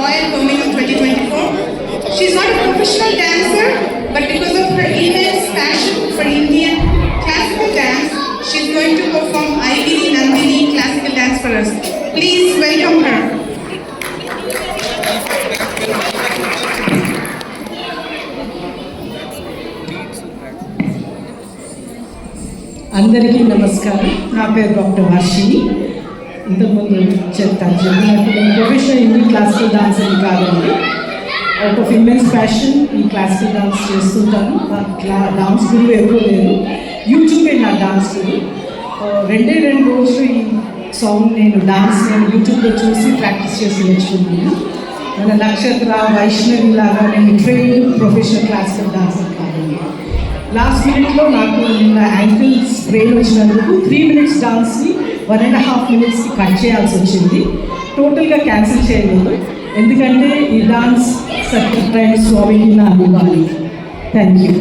Royal Birmingham 2024. She's not a professional dancer, but because of her immense passion for Indian classical dance, she's going to perform Aigiri Nandini classical dance for us. Please welcome her. అందరికీ నమస్కారం. నా పేరు doctor Varshini. ఇంతకుముందు చెప్పినట్టు నేను professional Indian classical dance అని కాదండి, ఒక ఇమ్మెన్స్ ప్యాషన్ ఈ క్లాసికల్ డాన్స్ చేస్తుంటాను. డాన్స్ గురువు ఎవరూ లేరు, యూట్యూబే నా డాన్స్ గురువు. 2 రోజులు ఈ సాంగ్ నేను యూట్యూబ్లో చూసి ప్రాక్టీస్ చేసి నేర్చుకున్నాను. మన నక్షత్ర వైష్ణవి లాగా నేను ట్రైన్డ్ ప్రొఫెషనల్ క్లాసికల్ డాన్సర్ కాదండి. లాస్ట్ మినిట్లో నాకు నిన్న యాంకిల్ స్ప్రెయిన్ వచ్చినందుకు 3 మినిట్స్ డాన్స్ని 1.5 మినిట్స్కి కట్ చేయాల్సి వచ్చింది. టోటల్గా క్యాన్సిల్ చేయలేదు, ఎందుకంటే ఈ డాన్స్ సత్యనారాయణ స్వామికి నా అభిమాని. Thank you.